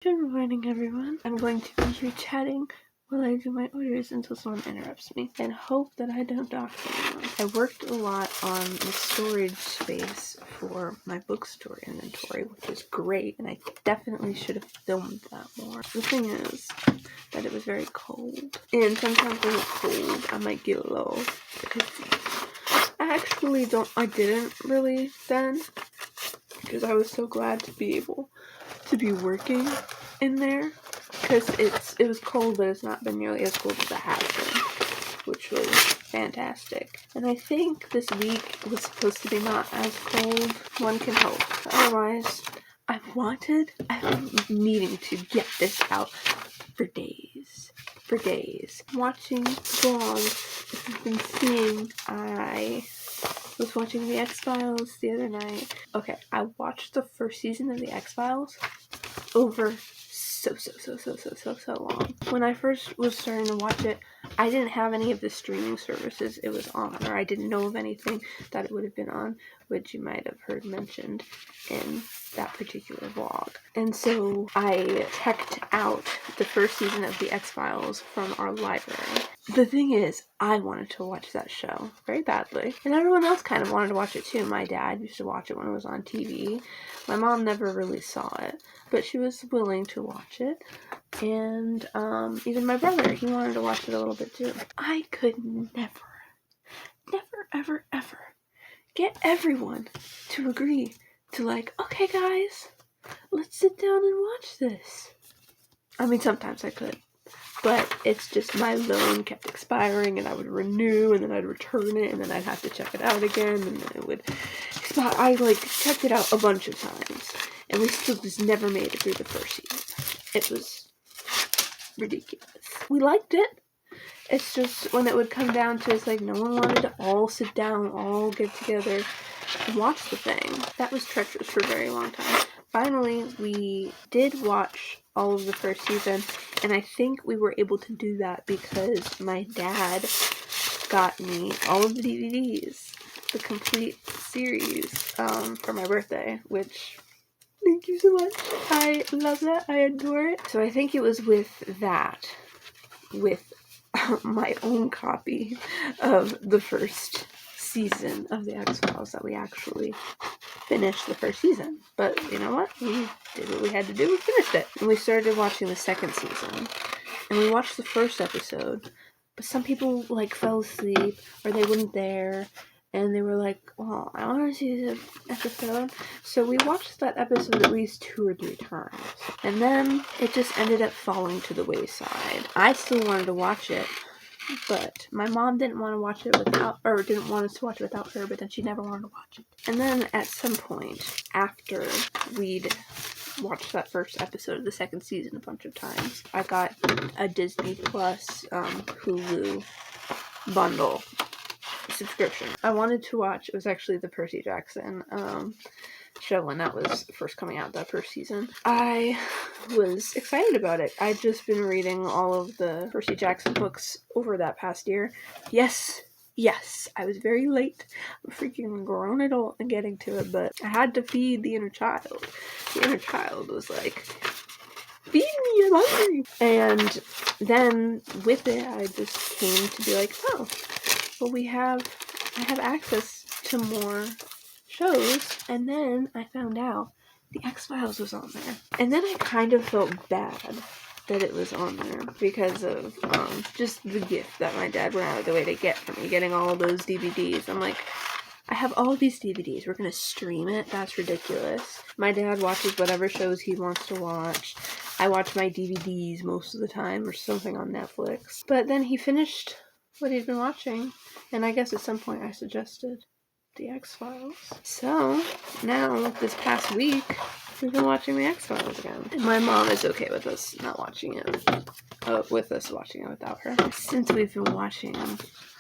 Good morning, everyone. I'm going to be here chatting while I do my orders until someone interrupts me and hope that I don't dock anyone. I worked a lot on the storage space for my bookstore inventory, which is great, and I definitely should have filmed that more. The thing is that it was very cold, and sometimes when it's cold, I might get a little pissy. I didn't really then, because I was so glad to be able to be working in there, because it was cold, but it's not been nearly as cold as it has been, which was fantastic. And I think this week was supposed to be not as cold. One can hope. Otherwise, I've been needing to get this out for days. Watching vlogs, if you've been seeing, I was watching the X-Files the other night. Okay, I watched the first season of the X-Files over so long. When I first was starting to watch it, I didn't have any of the streaming services it was on, or I didn't know of anything that it would have been on, which you might have heard mentioned in that particular vlog. And so I checked out the first season of the X-Files from our library. The thing is, I wanted to watch that show very badly, and everyone else kind of wanted to watch it too. My dad used to watch it when it was on TV. My mom never really saw it, but she was willing to watch it, and even my brother, he wanted to watch it a little bit too. I could never, ever get everyone to agree to, like, okay guys, let's sit down and watch this. I mean, sometimes I could, but it's just my loan kept expiring, and I would renew, and then I'd return it, and then I'd have to check it out again, and then it would expire. I checked it out a bunch of times, and we still just never made it through the first season. It was ridiculous. We liked it. It's just when it would come down to, it's like no one wanted to all sit down, all get together and watch the thing. That was treacherous for a very long time. Finally, we did watch all of the first season, and I think we were able to do that because my dad got me all of the DVDs, the complete series, for my birthday, which, thank you so much. I love that. I adore it. So I think it was with that, with my own copy of the first season of the X-Files, that we actually finished the first season. But you know what? We did what we had to do. We finished it. And we started watching the second season. And we watched the first episode. But some people, fell asleep, or they weren't there. And they were like, well, I want to see this episode. So we watched that episode at least 2 or 3 times. And then it just ended up falling to the wayside. I still wanted to watch it, but my mom didn't want to watch it didn't want us to watch it without her, but then she never wanted to watch it. And then at some point, after we'd watched that first episode of the second season a bunch of times, I got a Disney Plus Hulu bundle subscription. I wanted to watch, it was actually the Percy Jackson show when that was first coming out, that first season. I was excited about it. I'd just been reading all of the Percy Jackson books over that past year. Yes, I was very late. I'm a freaking grown adult and getting to it, but I had to feed the inner child. The inner child was like, feed me, I'm hungry. And then with it, I just came to be like, oh, well, I have access to more shows, and then I found out the X-Files was on there. And then I kind of felt bad that it was on there because of just the gift that my dad went out of the way to get for me, getting all those DVDs. I'm like, I have all these DVDs. We're going to stream it? That's ridiculous. My dad watches whatever shows he wants to watch. I watch my DVDs most of the time, or something on Netflix. But then he finished what he'd been watching, and I guess at some point I suggested the X-Files. So now, this past week, we've been watching the X-Files again. And my mom is okay with us not watching it, with us watching it without her. Since we've been watching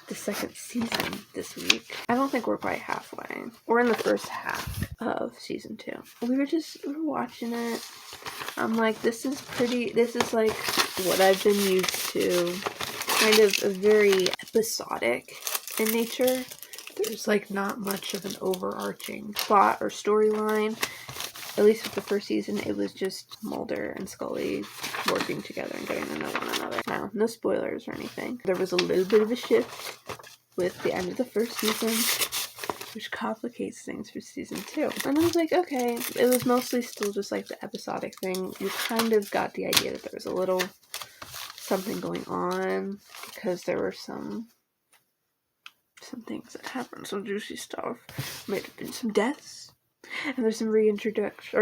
the second season this week, I don't think we're quite halfway. We're in the first half of season 2. We were watching it. I'm like, this is like what I've been used to. Kind of very episodic in nature. There's not much of an overarching plot or storyline. at least with the first season, it was just Mulder and Scully working together and getting to know one another. Now, no spoilers or anything. There was a little bit of a shift with the end of the first season, which complicates things for season 2. And I was like, okay, it was mostly still just like the episodic thing. You kind of got the idea that there was a little something going on because there were some things that happened, some juicy stuff. Might have been some deaths. And there's some introduction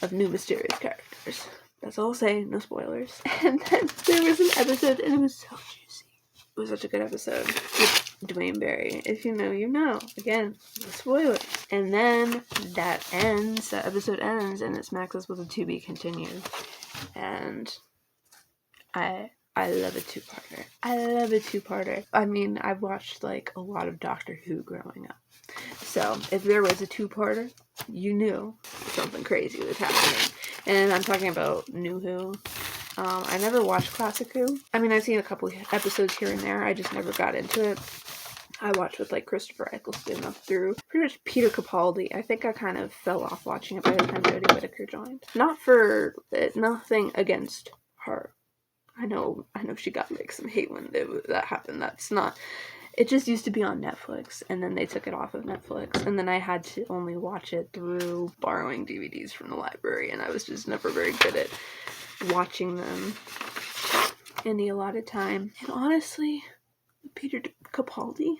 of new mysterious characters. That's all I'll say, no spoilers. And then there was an episode, and it was so juicy. It was such a good episode with Dwayne Barry. If you know, you know. Again, no spoilers. And then that episode ends, and it smacks us with a to be continued. And I love a two-parter. I mean, I've watched like a lot of Doctor Who growing up. So if there was a two-parter, you knew something crazy was happening. And I'm talking about New Who. I never watched Classic Who. I mean, I've seen a couple episodes here and there. I just never got into it. I watched with like Christopher Eccleston up through pretty much Peter Capaldi. I think I kind of fell off watching it by the time Jodie Whittaker joined. Nothing against her. I know she got like some hate when that happened. That's not. It just used to be on Netflix, and then they took it off of Netflix, and then I had to only watch it through borrowing DVDs from the library, and I was just never very good at watching them in the allotted time. And honestly, Peter Capaldi,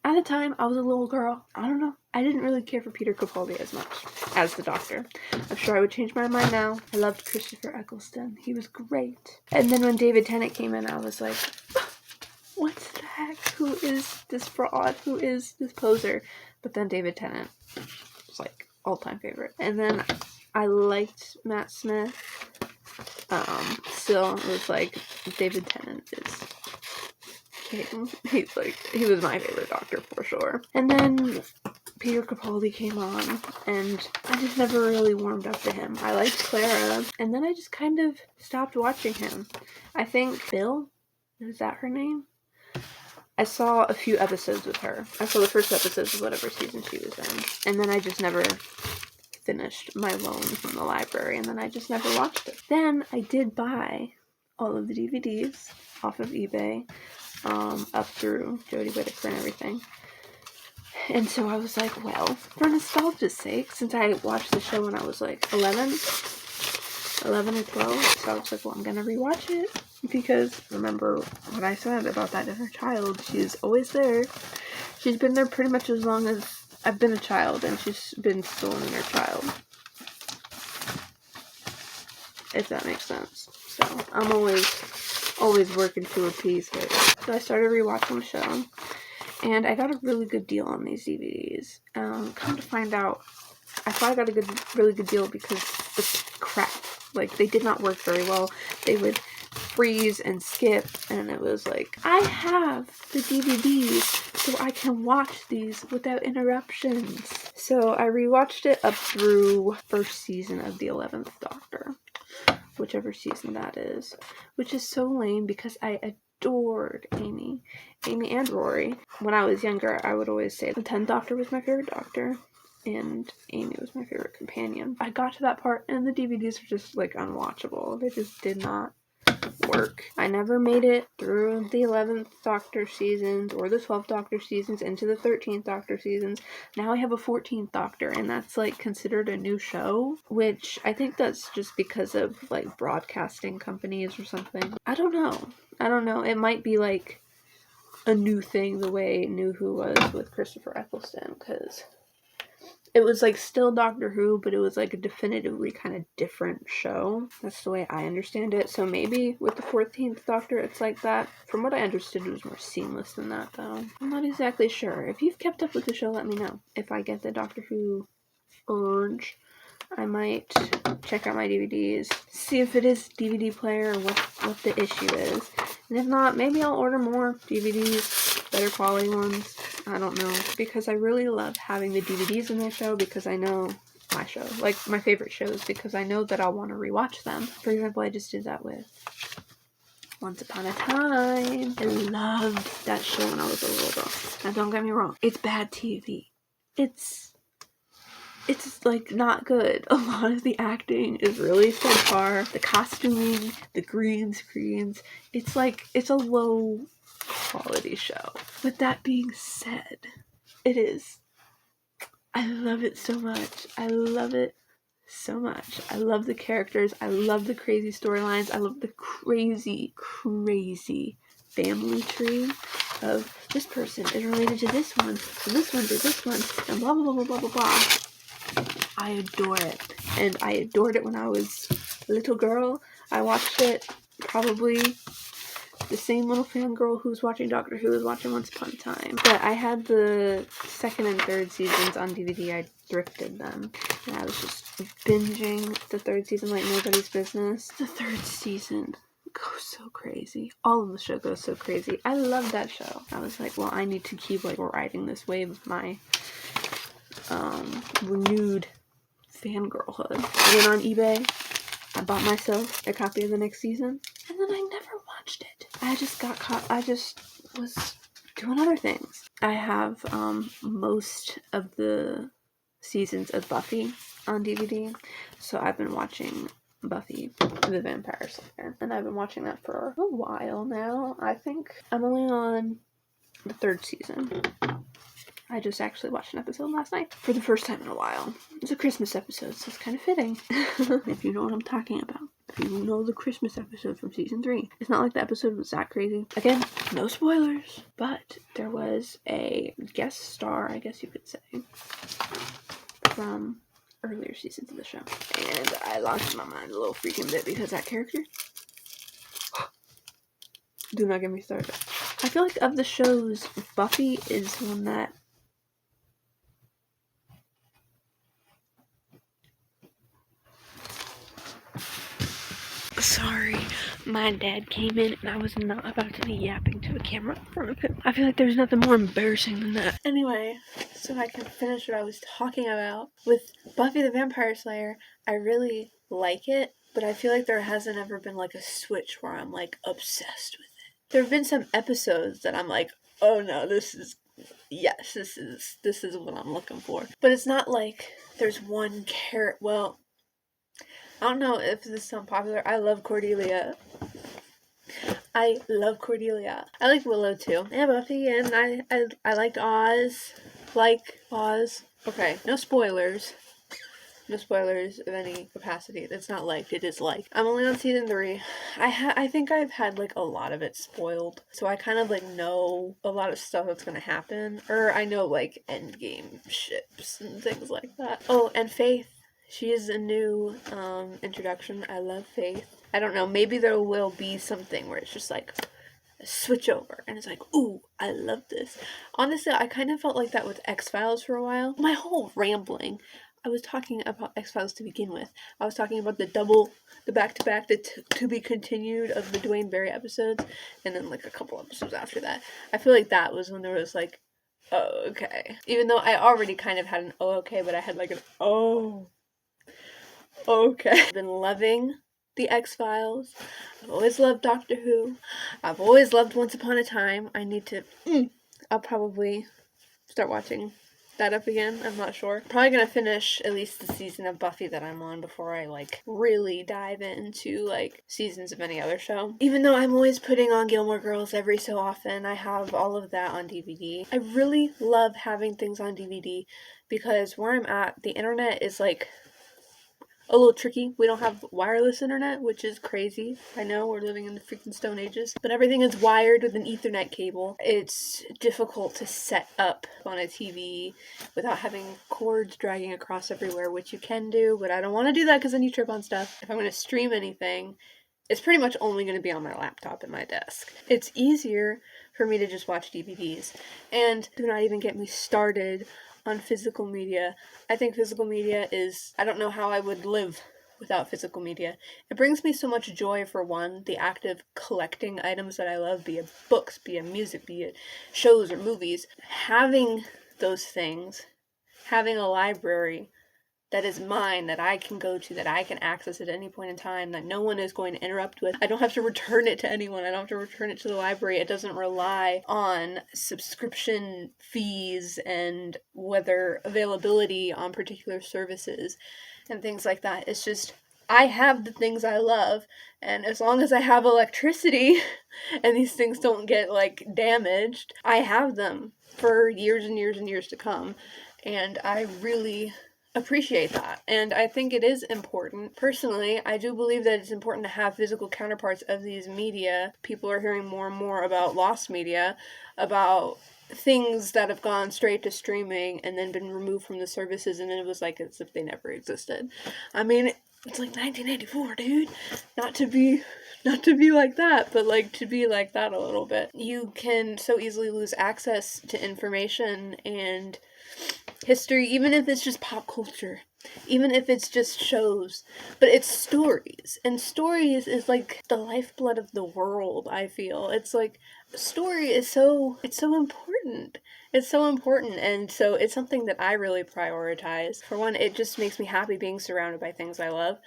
at the time, I was a little girl. I don't know. I didn't really care for Peter Capaldi as much as the Doctor. I'm sure I would change my mind now. I loved Christopher Eccleston. He was great. And then when David Tennant came in, I was like, what the heck? Who is this fraud? Who is this poser? But then David Tennant was like all-time favorite. And then I liked Matt Smith. Still, it was like David Tennant is king. He was my favorite Doctor for sure. And then Peter Capaldi came on, and I just never really warmed up to him. I liked Clara, and then I just kind of stopped watching him. I think Bill, is that her name? I saw a few episodes with her. I saw the first episodes of whatever season she was in, and then I just never finished my loan from the library, and then I just never watched it. Then I did buy all of the DVDs off of eBay, up through Jodie Whittaker and everything. And so I was like, well, for nostalgia's sake, since I watched the show when I was like 11 or 12, so I was like, well, I'm gonna rewatch it, because remember what I said about that inner child. She's always there. She's been there pretty much as long as I've been a child, and she's been still an inner child, if that makes sense. So I'm always working to appease her. So I started rewatching the show, and I got a really good deal on these DVDs. Come to find out, I thought I got a really good deal because it's crap. Like, they did not work very well. They would freeze and skip, and it was like, I have the DVDs so I can watch these without interruptions. So I rewatched it up through first season of the 11th Doctor, whichever season that is, which is so lame because I adored Amy and Rory. When I was younger, I would always say the 10th Doctor was my favorite Doctor, and Amy was my favorite companion. I got to that part, and the DVDs were just, like, unwatchable. They just did not work. I never made it through the 11th Doctor seasons or the 12th Doctor seasons into the 13th Doctor seasons. Now I have a 14th Doctor, and that's like considered a new show, which I think that's just because of like broadcasting companies or something. I don't know. It might be like a new thing the way New Who was with Christopher Eccleston, because it was like still Doctor Who, but it was like a definitively kind of different show. That's the way I understand it. So maybe with the 14th Doctor it's like that. From what I understood, it was more seamless than that though. I'm not exactly sure. If you've kept up with the show, let me know. If I get the Doctor Who urge, I might check out my DVDs, see if it is DVD player or what the issue is. And if not, maybe I'll order more DVDs, better quality ones. I don't know, because I really love having the DVDs in the show, because I know my show, like my favorite shows, because I know that I'll want to rewatch them. For example, I just did that with Once Upon a Time. I loved that show when I was a little girl. Now don't get me wrong, it's bad TV. It's it's like not good. A lot of the acting is really subpar. The costuming, the green screens, it's a low quality show. But that being said, I love it so much. I love it so much. I love the characters. I love the crazy storylines. I love the crazy family tree of this person is related to this one, so this one to this one, and blah blah blah blah blah blah. I adore it. And I adored it when I was a little girl. I watched it probably the same little fangirl who was watching Doctor Who was watching Once Upon a Time. But I had the second and third seasons on DVD. I thrifted them. And I was just binging the third season like nobody's business. The third season goes so crazy. All of the show goes so crazy. I love that show. I was like, well, I need to keep like riding this wave of my renewed fangirlhood. I went on eBay. I bought myself a copy of the next season, and then I never watched it. I just got caught. I just was doing other things. I have most of the seasons of Buffy on DVD, so I've been watching Buffy the Vampire Slayer, and I've been watching that for a while now. I think I'm only on the third season. I just actually watched an episode last night for the first time in a while. It's a Christmas episode, so it's kind of fitting. If you know what I'm talking about. If you know the Christmas episode from season 3. It's not like the episode was that crazy. Again, no spoilers, but there was a guest star, I guess you could say, from earlier seasons of the show. And I lost my mind a little freaking bit because that character... Do not get me started. I feel like of the shows, Buffy is one that... Sorry, my dad came in and I was not about to be yapping to a camera in front of him. I feel like there's nothing more embarrassing than that. Anyway, so I can finish what I was talking about. With Buffy the Vampire Slayer, I really like it, but I feel like there hasn't ever been like a switch where I'm like obsessed with it. There have been some episodes that I'm like, oh no, this is what I'm looking for. But it's not like there's one character. Well, I don't know if this sounds popular. I love Cordelia. I like Willow too. And Buffy, and I liked Oz. Like Oz. Okay, no spoilers. No spoilers of any capacity. It's not liked, it is liked. I'm only on season 3. I think I've had like a lot of it spoiled. So I kind of like know a lot of stuff that's gonna happen. Or I know like endgame ships and things like that. Oh, and Faith. She is a new introduction. I love Faith. I don't know, maybe there will be something where it's just like a switch over and it's like, ooh, I love this. Honestly, I kind of felt like that with X-Files for a while. My whole rambling, I was talking about X-Files to begin with. I was talking about the back-to-back, the to be continued of the Dwayne Barry episodes, and then like a couple episodes after that. I feel like that was when there was like, oh, okay. Even though I already kind of had an oh, okay, but I had like an oh, okay. I've been loving the X-Files. I've always loved Doctor Who. I've always loved Once Upon a Time. I need to... I'll probably start watching that up again. I'm not sure. Probably gonna finish at least the season of Buffy that I'm on before I, like, really dive into, like, seasons of any other show. Even though I'm always putting on Gilmore Girls every so often, I have all of that on DVD. I really love having things on DVD because where I'm at, the internet is, like... a little tricky. We don't have wireless internet, which is crazy. I know, we're living in the freaking Stone Ages. But everything is wired with an Ethernet cable. It's difficult to set up on a TV without having cords dragging across everywhere, which you can do, but I don't want to do that because then you trip on stuff. If I'm going to stream anything, it's pretty much only going to be on my laptop at my desk. It's easier for me to just watch DVDs. And do not even get me started on physical media. I think physical media is... I don't know how I would live without physical media. It brings me so much joy, for one, the act of collecting items that I love, be it books, be it music, be it shows or movies. Having those things, having a library that is mine, that I can go to, that I can access at any point in time, that no one is going to interrupt with. I don't have to return it to anyone. I don't have to return it to the library. It doesn't rely on subscription fees and whether availability on particular services and things like that. It's just, I have the things I love, and as long as I have electricity and these things don't get, like, damaged, I have them for years and years and years to come, and I really appreciate that. And I think it is important. Personally, I do believe that it's important to have physical counterparts of these media. People are hearing more and more about lost media, about things that have gone straight to streaming and then been removed from the services, and then it was like as if they never existed. I mean, it's like 1984, dude. Not to be like that, but like to be like that a little bit. You can so easily lose access to information and history, even if it's just pop culture, even if it's just shows, but it's stories, and stories is like the lifeblood of the world. I feel it's like story is it's so important. It's so important, and so it's something that I really prioritize. For one, it just makes me happy being surrounded by things I love,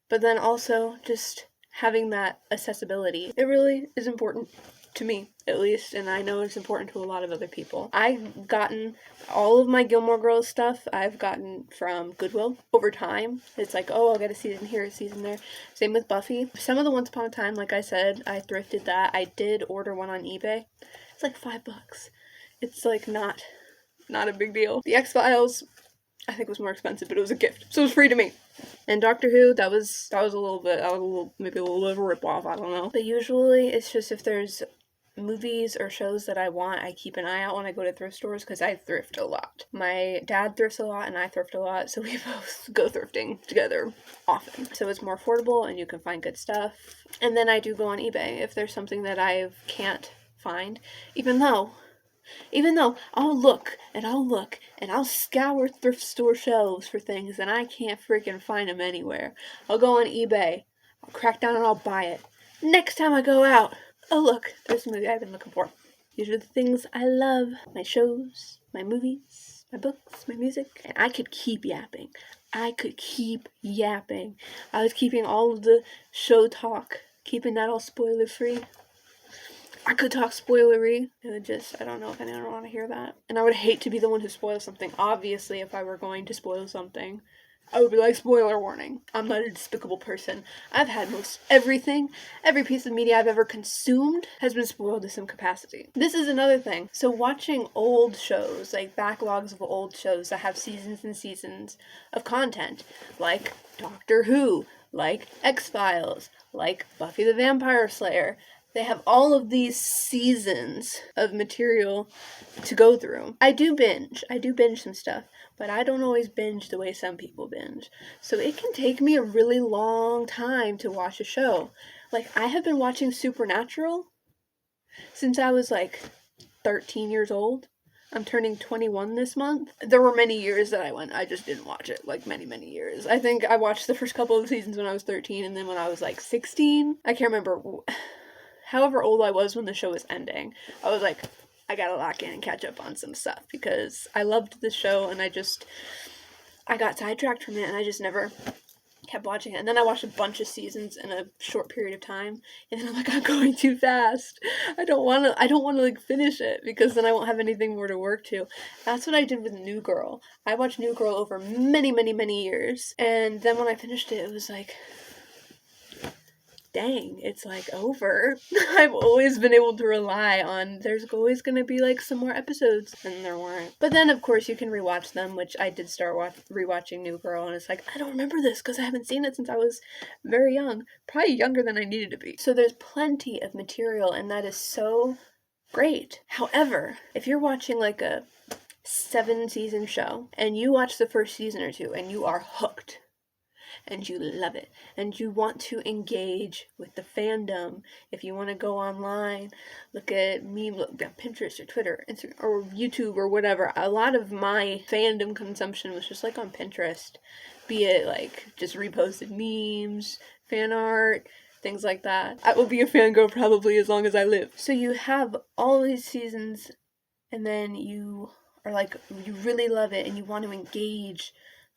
but then also just having that accessibility. It really is important to me, at least, and I know it's important to a lot of other people. I've gotten all of my Gilmore Girls stuff, I've gotten from Goodwill over time. It's like, oh, I'll get a season here, a season there. Same with Buffy. Some of the Once Upon a Time, like I said, I thrifted that. I did order one on eBay. It's like $5. It's like not a big deal. The X-Files, I think, was more expensive, but it was a gift, so it was free to me. And Doctor Who, that was maybe a little bit of a rip-off, I don't know. But usually it's just if there's movies or shows that I want, I keep an eye out when I go to thrift stores, because I thrift a lot. My dad thrifts a lot and I thrift a lot, so we both go thrifting together often. So it's more affordable and you can find good stuff. And then I do go on eBay if there's something that I can't find, even though I'll look and I'll scour thrift store shelves for things and I can't freaking find them anywhere. I'll go on eBay, I'll crack down and I'll buy it. Next time I go out, oh look, there's a movie I've been looking for. These are the things I love. My shows, my movies, my books, my music. And I could keep yapping. I was keeping all of the show talk, keeping that all spoiler free. I could talk spoilery. It would just, I don't know if anyone would want to hear that. And I would hate to be the one who spoils something. Obviously, if I were going to spoil something, I would be like, spoiler warning. I'm not a despicable person. I've had most everything. Every piece of media I've ever consumed has been spoiled to some capacity. This is another thing. So watching old shows, like backlogs of old shows that have seasons and seasons of content, like Doctor Who, like X-Files, like Buffy the Vampire Slayer, they have all of these seasons of material to go through. I do binge some stuff, but I don't always binge the way some people binge. So it can take me a really long time to watch a show. Like, I have been watching Supernatural since I was like 13 years old. I'm turning 21 this month. There were many years that I just didn't watch it, like many, many years. I think I watched the first couple of seasons when I was 13, and then when I was like 16, I can't remember. However old I was when the show was ending, I was like, I gotta lock in and catch up on some stuff, because I loved the show and I got sidetracked from it and I just never kept watching it. And then I watched a bunch of seasons in a short period of time, and then I'm like, I'm going too fast. I don't want to like finish it, because then I won't have anything more to work to. That's what I did with New Girl. I watched New Girl over many, many, many years, and then when I finished it, it was like, dang, it's like over. I've always been able to rely on there's always going to be like some more episodes, and there weren't. But then of course you can rewatch them, which I did start rewatching New Girl, and it's like, I don't remember this because I haven't seen it since I was very young, probably younger than I needed to be. So there's plenty of material, and that is so great. However, if you're watching like a 7-season show and you watch the first season or two and you are hooked, and you love it, and you want to engage with the fandom, if you want to go online, look at Pinterest or Twitter, Instagram, or YouTube or whatever. A lot of my fandom consumption was just like on Pinterest, be it like just reposted memes, fan art, things like that. I will be a fangirl probably as long as I live. So you have all these seasons, and then you are like, you really love it and you want to engage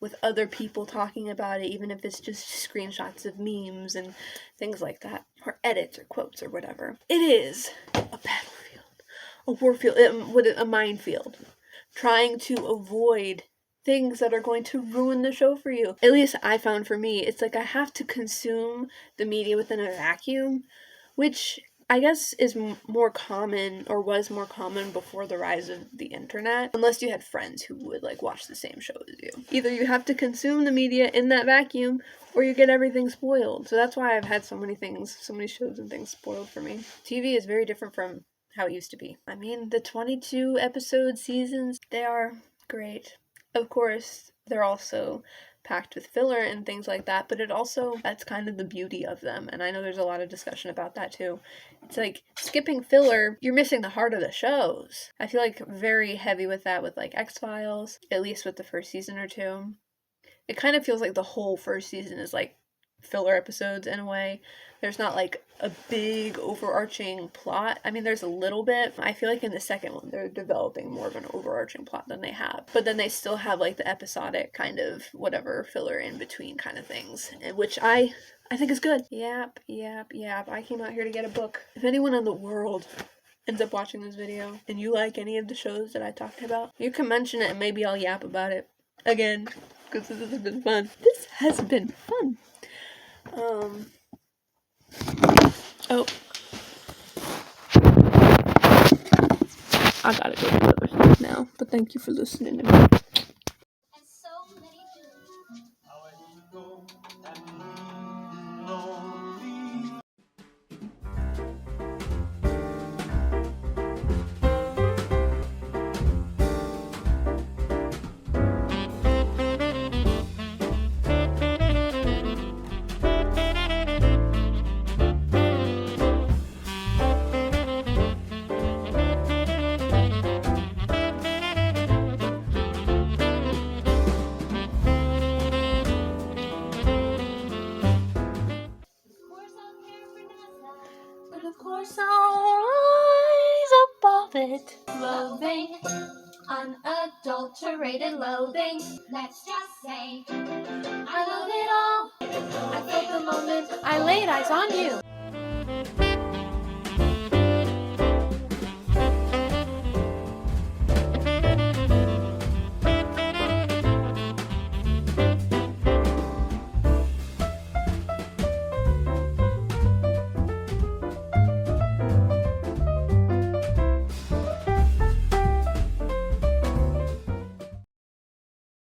with other people talking about it, even if it's just screenshots of memes and things like that, or edits or quotes or whatever. It is a battlefield, a warfield, a minefield, trying to avoid things that are going to ruin the show for you. At least I found for me, it's like I have to consume the media within a vacuum, which I guess is more common, or was more common before the rise of the internet, unless you had friends who would like watch the same show as you. Either you have to consume the media in that vacuum, or you get everything spoiled. So that's why I've had so many shows and things spoiled for me. TV is very different from how it used to be. I mean, the 22 episode seasons, they are great. Of course, they're also packed with filler and things like that, but that's kind of the beauty of them, and I know there's a lot of discussion about that too. It's like, skipping filler, you're missing the heart of the shows. I feel like very heavy with that with like X-Files, at least with the first season or two. It kind of feels like the whole first season is like filler episodes in a way. There's not like a big overarching plot. I mean, there's a little bit. I feel like in the second one, they're developing more of an overarching plot than they have. But then they still have like the episodic kind of whatever filler in between kind of things, which I think is good. Yap. I came out here to get a book. If anyone in the world ends up watching this video and you like any of the shows that I talked about, you can mention it and maybe I'll yap about it again, because this has been fun. This has been fun. Oh. I gotta go do other stuff now, but thank you for listening to me. Of course I'll rise above it. Loathing, unadulterated loathing. Let's just say I love it all. I felt the moment I laid eyes on you.